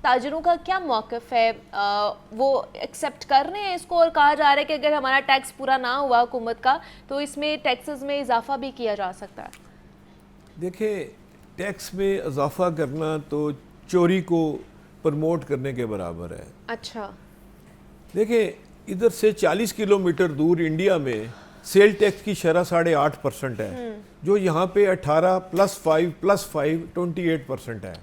تاجروں کا کیا موقف ہے؟ وہ ایکسیپٹ کر رہے ہیں اس کو، اور کہا جا رہا ہے کہ اگر ہمارا ٹیکس پورا نہ ہوا حکومت کا تو اس میں ٹیکسز میں اضافہ بھی کیا جا سکتا ہے؟ دیکھیں، ٹیکس میں اضافہ کرنا تو چوری کو پروموٹ کرنے کے برابر ہے۔ اچھا، دیکھیں ادھر سے 40 کلومیٹر دور انڈیا میں سیل ٹیکس کی شرح 8.5% ہے، جو یہاں پہ 18 + 5 + 5 28% ہے۔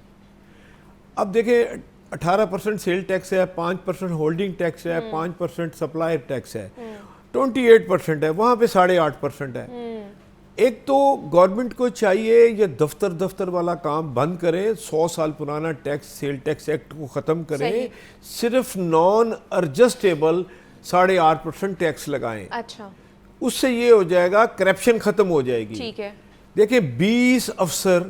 اب دیکھیں 18% سیل ٹیکس ہے، 5% ہولڈنگ ٹیکس ہے، 5% سپلائر ٹیکس ہے، 28% ہے، وہاں پہ 8.5% ہے۔ ایک تو گورنمنٹ کو چاہیے یہ دفتر والا کام بند کریں، 100 سال پرانا ٹیکس سیل ٹیکس ایکٹ کو ختم کریں، صرف نان ایڈجسٹیبل 8.5% ٹیکس لگائیں۔ اچھا، اس سے یہ ہو جائے گا، کرپشن ختم ہو جائے گی۔ ٹھیک ہے۔ دیکھیں 20 افسر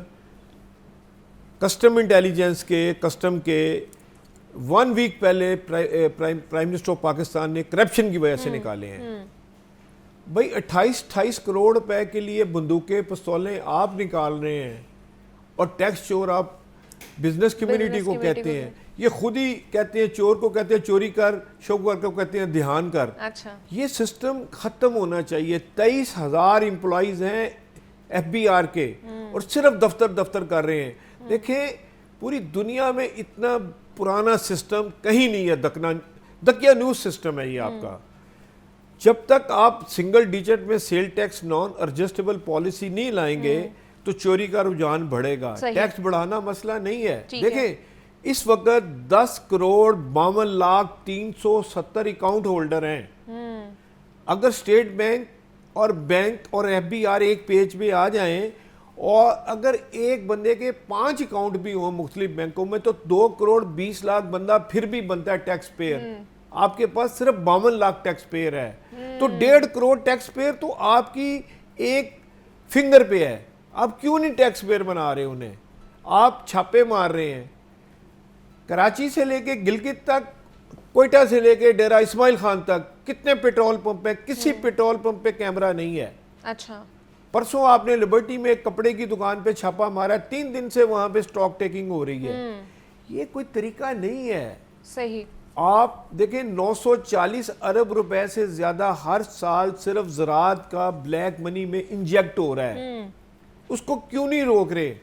کسٹم انٹیلیجنس کے، کسٹم کے 1 ویک پہلے پرائم منسٹر آف پاکستان نے کرپشن کی وجہ سے نکالے ہیں۔ بھئی 28 کروڑ روپے کے لیے بندوقیں پستولیں آپ نکال رہے ہیں، اور ٹیکس چور آپ بزنس کمیونٹی کو کہتے ہیں۔ یہ خود ہی کہتے ہیں، چور کو کہتے ہیں چوری کر، شوکر کو کہتے ہیں دھیان کر۔ اچھا، یہ سسٹم ختم ہونا چاہیے۔ 23,000 امپلائیز ہیں FBR کے، اور صرف دفتر کر رہے ہیں۔ دیکھیں پوری دنیا میں اتنا پرانا سسٹم کہیں نہیں ہے، دکیا نیوز سسٹم ہے یہ آپ کا۔ جب تک آپ سنگل ڈیجٹ میں sale tax non adjustable policy نہیں لائیں گے تو چوری کا رجحان بڑھے گا۔ ٹیکس بڑھانا مسئلہ نہیں ہے۔ دیکھیں اس وقت 10,52,370 اکاؤنٹ ہولڈر ہیں۔ اگر اسٹیٹ بینک اور FBR ایک پیج پہ آ جائیں، اور اگر ایک بندے کے 5 اکاؤنٹ بھی ہوں مختلف بینکوں میں، تو 2,20,00,000 بندہ پھر بھی بنتا ہے ٹیکس پیئر۔ آپ کے پاس صرف 52 لاکھ ٹیکس پیئر ہے، تو 1.5 کروڑ ٹیکس پیئر تو آپ کی ایک فنگر پہ ہے۔ آپ کیوں نہیں ٹیکس پیئر بنا رہے انہیں؟ آپ چھاپے مار رہے ہیں۔ کراچی سے لے کے گلگت تک، کوئٹہ سے لے کے ڈیرہ اسماعیل خان تک کتنے پیٹرول پمپ ہیں؟ کسی پیٹرول پمپ پہ کیمرہ نہیں ہے۔ اچھا، پرسوں آپ نے لبرٹی میں ایک کپڑے کی دکان پہ چھاپا مارا، 3 دن سے وہاں پہ سٹاک ٹیکنگ ہو رہی ہے۔ یہ کوئی طریقہ نہیں ہے۔ صحیح۔ آپ دیکھیں 940 ارب روپے سے زیادہ ہر سال صرف زراعت کا بلیک منی میں انجیکٹ ہو رہا ہے، اس کو کیوں نہیں روک رہے؟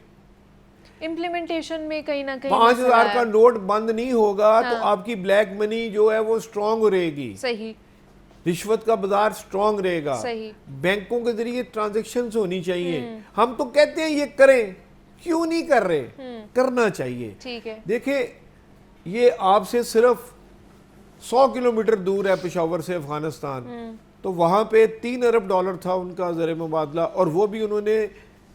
امپلیمنٹیشن میں کہیں نہ کہیں 5,000 کا نوٹ بند نہیں ہوگا تو آپ کی بلیک منی جو ہے وہ سٹرونگ رہے گی۔ صحیح۔ رشوت کا بازار سٹرونگ رہے گا۔ صحیح۔ بینکوں کے ذریعے ٹرانزیکشنز ہونی چاہیے۔ ہم تو کہتے ہیں یہ کریں، کیوں نہیں کر رہے؟ کرنا چاہیے۔ ٹھیک ہے۔ دیکھیں یہ آپ سے صرف 100 کلومیٹر دور ہے پشاور سے افغانستان، تو وہاں پہ $3 ارب تھا ان کا زر مبادلہ، اور وہ بھی انہوں نے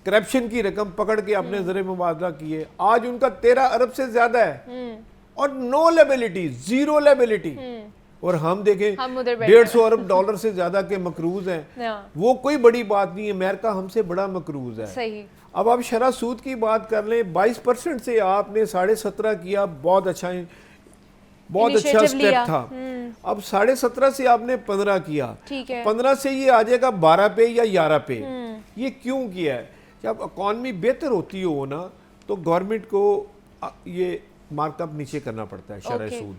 کرپشن کی رقم پکڑ کے اپنے زر مبادلہ کیے۔ آج ان کا 13 ارب سے زیادہ ہے، اور نو لیبلٹی، زیرو لیبلٹی۔ اور ہم دیکھیں 150 ارب سے زیادہ کے مقروض ہیں۔ وہ کوئی بڑی بات نہیں ہے، امریکہ ہم سے بڑا مقروض ہے۔ صحیح۔ اب آپ شرح سود کی بات کر لیں، 22% سے آپ نے 17.5 کیا، بہت اچھا سٹیپ تھا۔ اب 17.5 سے آپ نے 15 کیا، 15 سے یہ آ جائے گا 12 پہ یا 11 پہ۔ یہ کیوں کیا ہے؟ جب اکانومی بہتر ہوتی ہو نا تو گورنمنٹ کو یہ مارک اپ نیچے کرنا پڑتا ہے شرح سود۔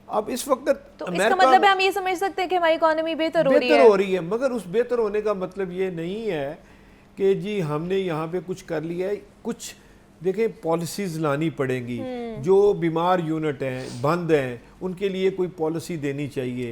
اب اس وقت تو اس کا مطلب ہے ہم یہ سمجھ سکتے ہیں کہ ہماری اکانومی بہتر ہو رہی ہے، مگر اس بہتر ہونے کا مطلب یہ نہیں ہے کہ جی ہم نے یہاں پہ کچھ کر لیا ہے۔ کچھ دیکھیں پالیسیز لانی پڑیں گی، جو بیمار یونٹ ہیں، بند ہیں، ان کے لیے کوئی پالیسی دینی چاہیے۔